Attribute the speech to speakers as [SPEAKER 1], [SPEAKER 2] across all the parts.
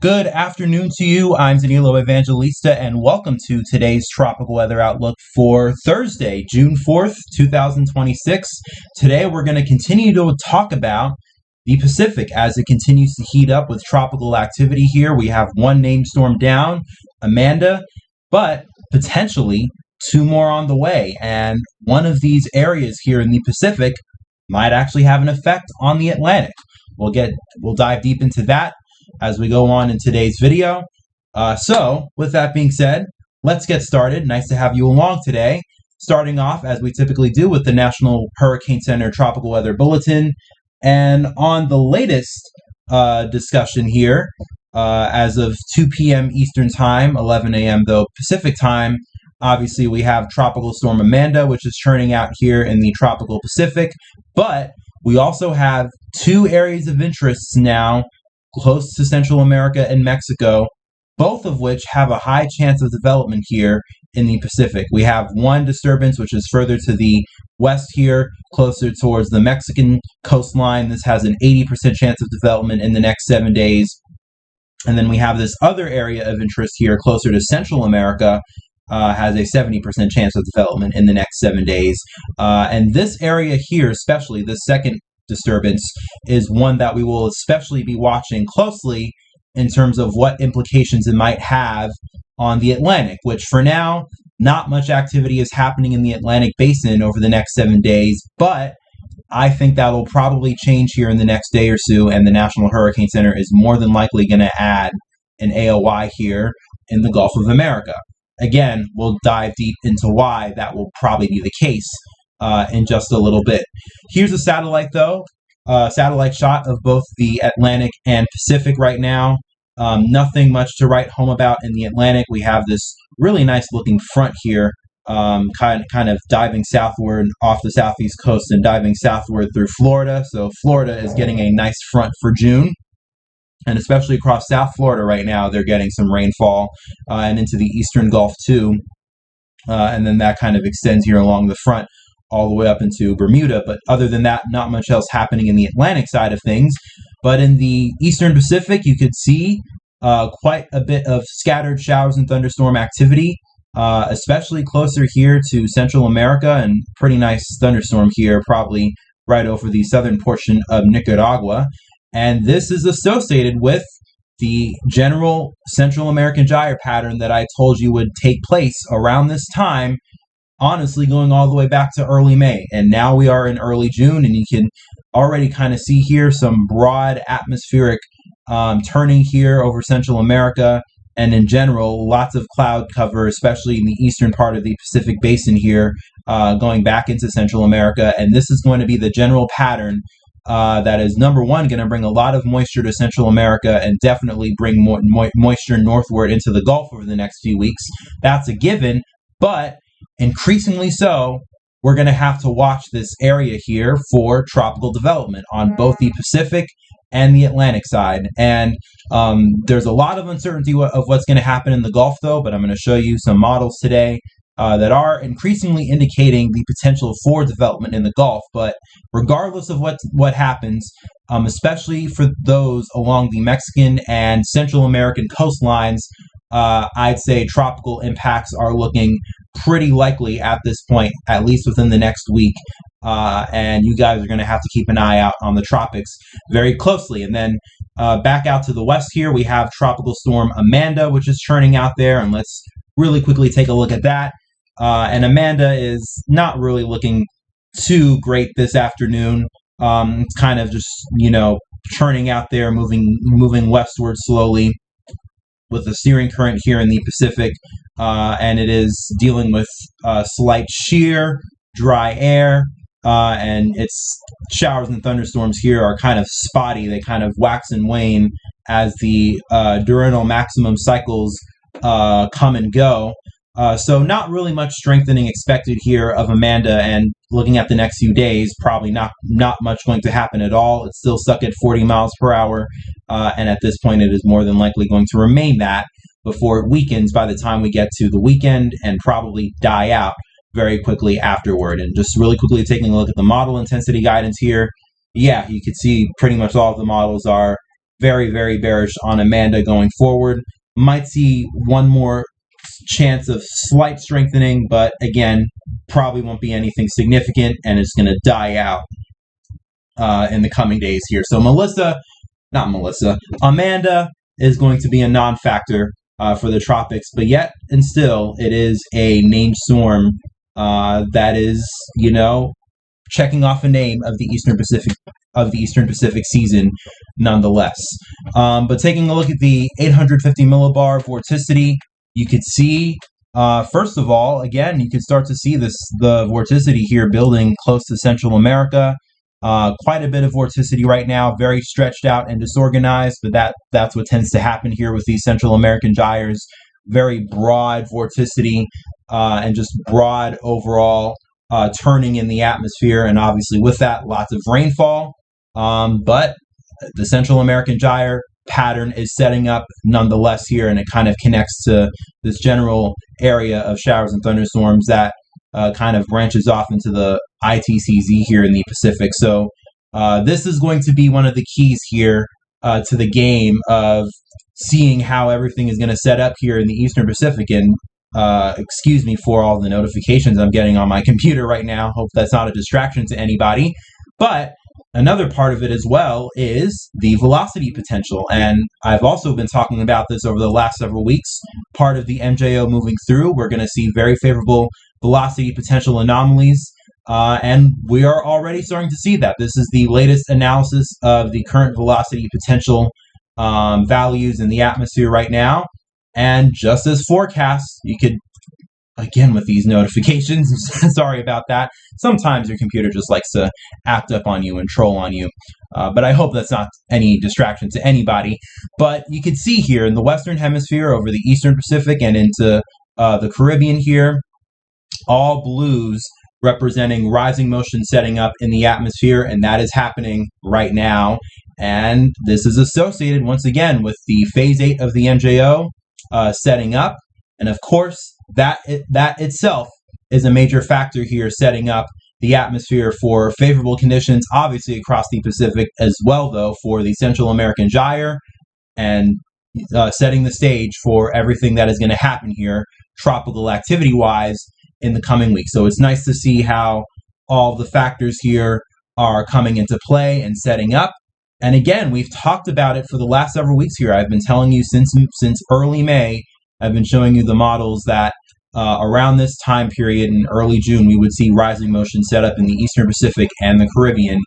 [SPEAKER 1] Good afternoon to you. I'm Danilo Evangelista, and welcome to today's tropical weather outlook for Thursday, June 4th, 2026. Today, we're going to continue to talk about the Pacific as it continues to heat up with tropical activity here. We have one named storm down, Amanda, but potentially two more on the way. And one of these areas here in the Pacific might actually have an effect on the Atlantic. We'll dive deep into that as we go on in today's video. So with that being said, let's get started. Nice to have you along today. Starting off, as we typically do, with the National Hurricane Center Tropical Weather Bulletin. And on the latest discussion here, as of 2 p.m. Eastern Time, 11 a.m. though Pacific Time, obviously we have Tropical Storm Amanda, which is churning out here in the tropical Pacific. But we also have two areas of interest now close to Central America and Mexico, both of which have a high chance of development here in the Pacific. We have one disturbance, which is further to the west here, closer towards the Mexican coastline. This has an 80% chance of development in the next 7 days. And then we have this other area of interest here, closer to Central America, has a 70% chance of development in the next 7 days. And this area here, especially this second disturbance, is one that we will especially be watching closely in terms of what implications it might have on the Atlantic, which for now, not much activity is happening in the Atlantic basin over the next 7 days, but I think that will probably change here in the next day or so, and the National Hurricane Center is more than likely going to add an AOI here in the Gulf of America. Again, we'll dive deep into why that will probably be the case in just a little bit. Here's a satellite, though. Satellite shot of both the Atlantic and Pacific right now. Nothing much to write home about in the Atlantic. We have this really nice looking front here, kind of diving southward off the southeast coast and diving southward through Florida. So Florida is getting a nice front for June. And especially across South Florida right now, they're getting some rainfall and into the eastern Gulf too. And then that kind of extends here along the front all the way up into Bermuda. But other than that, not much else happening in the Atlantic side of things. But in the eastern Pacific, you could see quite a bit of scattered showers and thunderstorm activity, especially closer here to Central America, and pretty nice thunderstorm here, probably right over the southern portion of Nicaragua. And this is associated with the general Central American gyre pattern that I told you would take place around this time, honestly going all the way back to early May. And now we are in early June, and you can already kind of see here some broad atmospheric turning here over Central America. And in general, lots of cloud cover, especially in the eastern part of the Pacific Basin here, going back into Central America. And this is going to be the general pattern that is, number one, going to bring a lot of moisture to Central America and definitely bring more moisture northward into the Gulf over the next few weeks. That's a given, but increasingly so, we're going to have to watch this area here for tropical development on both the Pacific and the Atlantic side. And there's a lot of uncertainty of what's going to happen in the Gulf, though, but I'm going to show you some models today that are increasingly indicating the potential for development in the Gulf. But regardless of what happens, especially for those along the Mexican and Central American coastlines, I'd say tropical impacts are looking pretty likely at this point, at least within the next week. And you guys are going to have to keep an eye out on the tropics very closely. And then back out to the west here, we have Tropical Storm Amanda, which is churning out there. And let's really quickly take a look at that. And Amanda is not really looking too great this afternoon. It's kind of just, churning out there, moving westward slowly with a steering current here in the Pacific. And it is dealing with slight shear, dry air, and its showers and thunderstorms here are kind of spotty. They kind of wax and wane as the diurnal maximum cycles come and go. So not really much strengthening expected here of Amanda, and looking at the next few days, probably not much going to happen at all. It's still stuck at 40 miles per hour, and at this point it is more than likely going to remain that before it weakens by the time we get to the weekend, and probably die out very quickly afterward. And just really quickly taking a look at the model intensity guidance here, yeah, you can see pretty much all of the models are very, very bearish on Amanda going forward. Might see one more chance of slight strengthening, but again, probably won't be anything significant, and it's going to die out in the coming days here. So Amanda is going to be a non-factor for the tropics, but yet and still, it is a named storm that is, checking off a name of the Eastern Pacific season, nonetheless. But taking a look at the 850 millibar vorticity, you could see, first of all, again, you could start to see the vorticity here building close to Central America. Quite a bit of vorticity right now, very stretched out and disorganized, but that's what tends to happen here with these Central American gyres. Very broad vorticity and just broad overall turning in the atmosphere, and obviously with that, lots of rainfall. But the Central American gyre pattern is setting up nonetheless here, and it kind of connects to this general area of showers and thunderstorms that kind of branches off into the ITCZ here in the Pacific. So this is going to be one of the keys here to the game of seeing how everything is going to set up here in the Eastern Pacific. And excuse me for all the notifications I'm getting on my computer right now. Hope that's not a distraction to anybody. But another part of it as well is the velocity potential. And I've also been talking about this over the last several weeks. Part of the MJO moving through, we're going to see very favorable velocity potential anomalies. And we are already starting to see that. This is the latest analysis of the current velocity potential values in the atmosphere right now. And just as forecast, you could, again with these notifications, sorry about that. Sometimes your computer just likes to act up on you and troll on you. But I hope that's not any distraction to anybody. But you can see here in the Western Hemisphere over the Eastern Pacific and into the Caribbean here, all blues representing rising motion setting up in the atmosphere, and that is happening right now. And this is associated once again with the phase 8 of the MJO setting up, and of course that itself is a major factor here, setting up the atmosphere for favorable conditions, obviously across the Pacific as well, though, for the Central American gyre, and setting the stage for everything that is going to happen here tropical activity wise in the coming weeks. So it's nice to see how all the factors here are coming into play and setting up. And again, we've talked about it for the last several weeks here. I've been telling you since early May, I've been showing you the models that around this time period in early June, we would see rising motion set up in the Eastern Pacific and the Caribbean.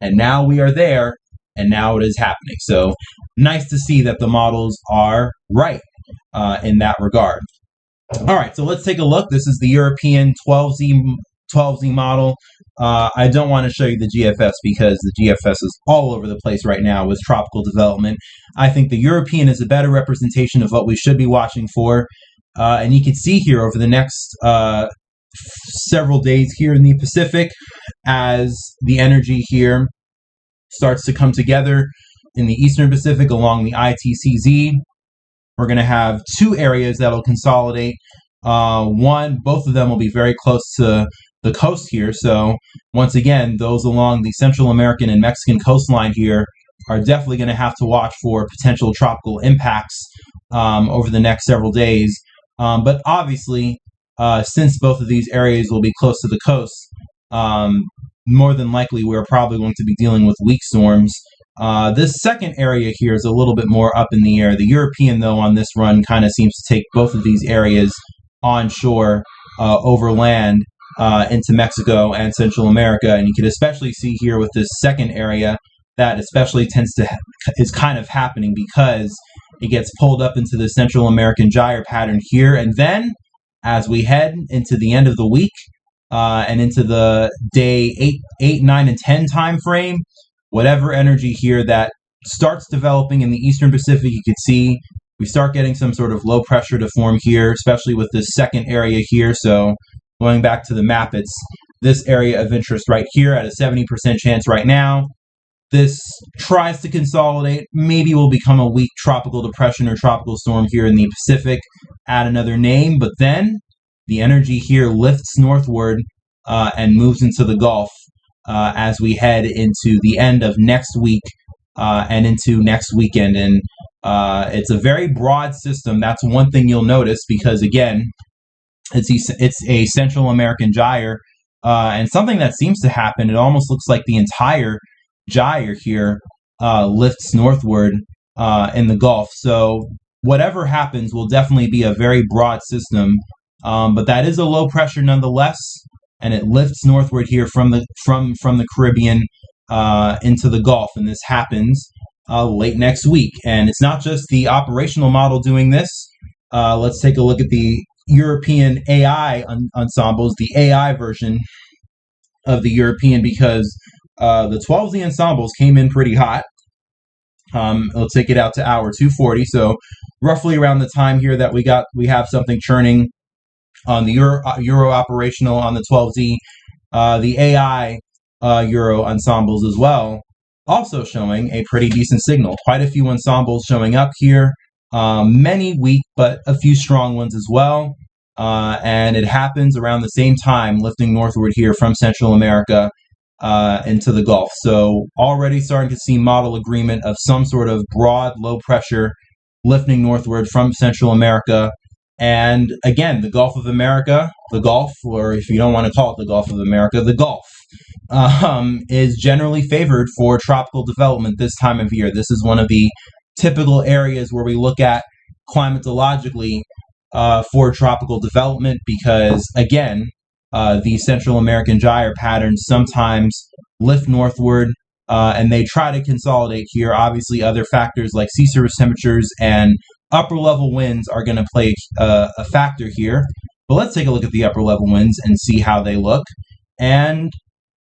[SPEAKER 1] And now we are there, and now it is happening. So nice to see that the models are right in that regard. All right, so let's take a look. This is the European 12Z model. I don't want to show you the GFS because the GFS is all over the place right now with tropical development. I think the European is a better representation of what we should be watching for. And you can see here over the next several days here in the Pacific, as the energy here starts to come together in the Eastern Pacific along the ITCZ. We're going to have two areas that will consolidate. Both of them will be very close to the coast here. So once again, those along the Central American and Mexican coastline here are definitely going to have to watch for potential tropical impacts over the next several days. But obviously, since both of these areas will be close to the coast, more than likely we're probably going to be dealing with weak storms. This second area here is a little bit more up in the air. The European, though, on this run kind of seems to take both of these areas onshore, over land, into Mexico and Central America. And you can especially see here with this second area that especially is kind of happening because it gets pulled up into the Central American gyre pattern here. And then as we head into the end of the week and into the day 8, 9, and 10 time frame, whatever energy here that starts developing in the Eastern Pacific, you can see we start getting some sort of low pressure to form here, especially with this second area here. So going back to the map, it's this area of interest right here at a 70% chance right now. This tries to consolidate, maybe will become a weak tropical depression or tropical storm here in the Pacific, add another name, but then the energy here lifts northward and moves into the Gulf as we head into the end of next week and into next weekend. And it's a very broad system. That's one thing you'll notice, because again, it's a Central American gyre, and something that seems to happen. It almost looks like the entire gyre here lifts northward in the Gulf. So whatever happens will definitely be a very broad system, but that is a low pressure nonetheless, and it lifts northward here from the Caribbean into the Gulf, and this happens late next week. And it's not just the operational model doing this. Let's take a look at the European AI ensembles, the AI version of the European, because the 12Z ensembles came in pretty hot. Let's take it out to hour 240. So roughly around the time here that we have something churning on the Euro operational on the 12Z, the AI Euro ensembles as well, also showing a pretty decent signal. Quite a few ensembles showing up here. Many weak, but a few strong ones as well. And it happens around the same time, lifting northward here from Central America into the Gulf. So already starting to see model agreement of some sort of broad low pressure lifting northward from Central America. And again, the Gulf of America, the Gulf, or if you don't want to call it the Gulf of America, the Gulf, is generally favored for tropical development this time of year. This is one of the typical areas where we look at climatologically for tropical development, because again, the Central American gyre patterns sometimes lift northward, and they try to consolidate here. Obviously, other factors like sea surface temperatures and upper level winds are going to play a factor here. But let's take a look at the upper level winds and see how they look. And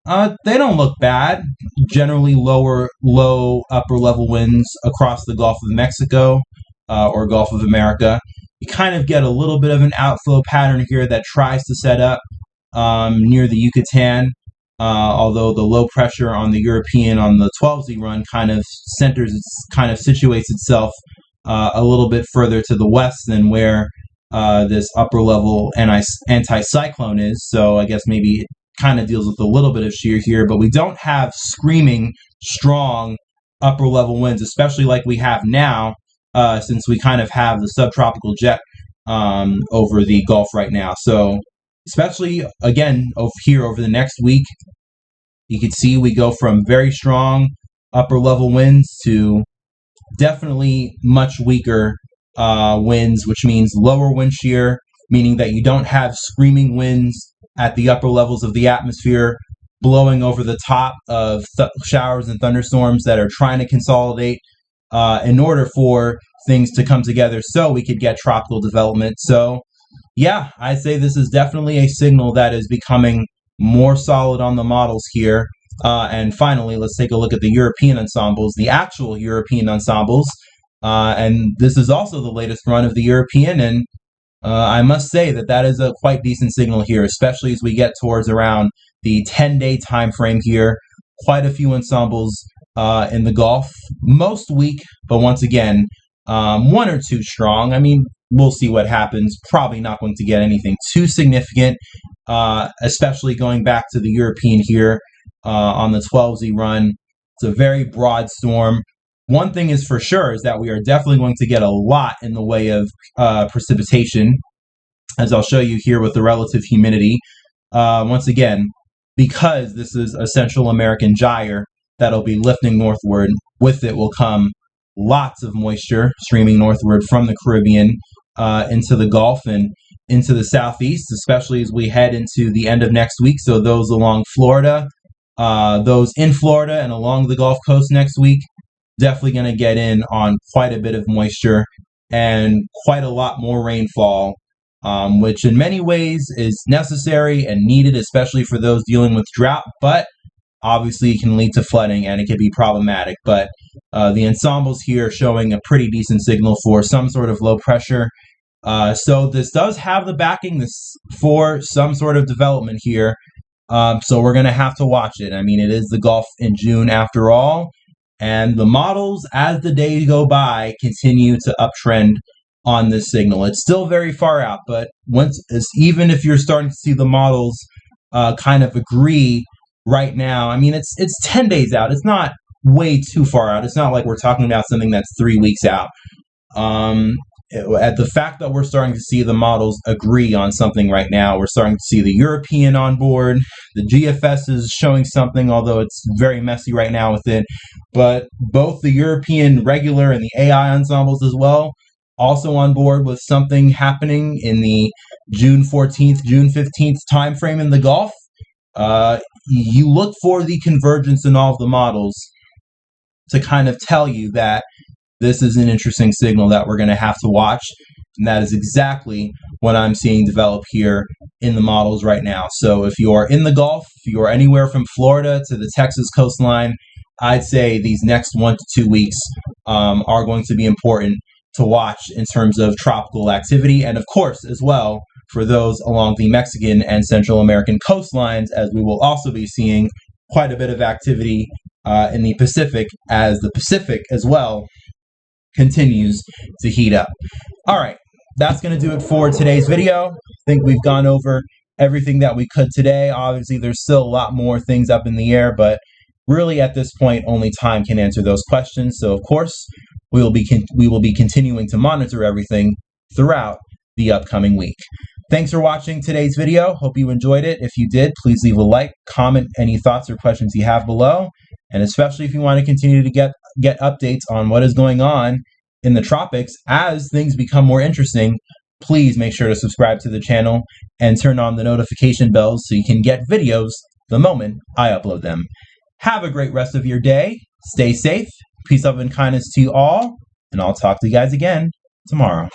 [SPEAKER 1] they don't look bad. Generally low upper level winds across the Gulf of Mexico or Gulf of America. You kind of get a little bit of an outflow pattern here that tries to set up near the Yucatan, although the low pressure on the European on the 12Z run kind of situates itself a little bit further to the west than where this upper level anti-cyclone is. So I guess maybe it kind of deals with a little bit of shear here, but we don't have screaming strong upper level winds, especially like we have now, since we kind of have the subtropical jet over the Gulf right now. So especially again over the next week, you can see we go from very strong upper level winds to definitely much weaker winds, which means lower wind shear, meaning that you don't have screaming winds at the upper levels of the atmosphere blowing over the top of showers and thunderstorms that are trying to consolidate in order for things to come together so we could get tropical development. So yeah, I'd say this is definitely a signal that is becoming more solid on the models here. And finally, let's take a look at the European ensembles, the actual European ensembles. And this is also the latest run of the European, and I must say that is a quite decent signal here, especially as we get towards around the 10-day time frame here. Quite a few ensembles in the Gulf, most weak, but once again, one or two strong. I mean, we'll see what happens. Probably not going to get anything too significant, especially going back to the European here on the 12Z run. It's a very broad storm. One thing is for sure is that we are definitely going to get a lot in the way of precipitation, as I'll show you here with the relative humidity. Once again, because this is a Central American gyre that'll be lifting northward, with it will come lots of moisture streaming northward from the Caribbean into the Gulf and into the southeast, especially as we head into the end of next week. So those along Florida, those in Florida and along the Gulf Coast next week, definitely going to get in on quite a bit of moisture and quite a lot more rainfall, which in many ways is necessary and needed, especially for those dealing with drought, but obviously it can lead to flooding and it can be problematic. But the ensembles here are showing a pretty decent signal for some sort of low pressure. So this does have the backing for some sort of development here. So we're going to have to watch it. I mean, it is the Gulf in June after all. And the models, as the days go by, continue to uptrend on this signal. It's still very far out, but even if you're starting to see the models kind of agree right now, I mean, it's 10 days out. It's not way too far out. It's not like we're talking about something that's 3 weeks out. At the fact that we're starting to see the models agree on something right now, we're starting to see the European on board, the GFS is showing something, although it's very messy right now with it, but both the European regular and the AI ensembles as well, also on board with something happening in the June 14th, June 15th timeframe in the Gulf. You look for the convergence in all of the models to kind of tell you that this is an interesting signal that we're going to have to watch, and that is exactly what I'm seeing develop here in the models right now. So if you are in the Gulf, if you are anywhere from Florida to the Texas coastline, I'd say these next 1 to 2 weeks are going to be important to watch in terms of tropical activity, and of course as well for those along the Mexican and Central American coastlines, as we will also be seeing quite a bit of activity in the Pacific, as the Pacific as well continues to heat up. All right, that's going to do it for today's video. I think we've gone over everything that we could today. Obviously, there's still a lot more things up in the air, but really at this point, only time can answer those questions. So, of course, we will be continuing to monitor everything throughout the upcoming week. Thanks for watching today's video. Hope you enjoyed it. If you did, please leave a like, comment any thoughts or questions you have below, and especially if you want to continue to get updates on what is going on in the tropics as things become more interesting, please make sure to subscribe to the channel and turn on the notification bells so you can get videos the moment I upload them. Have a great rest of your day. Stay safe. Peace, love, and kindness to you all, and I'll talk to you guys again tomorrow.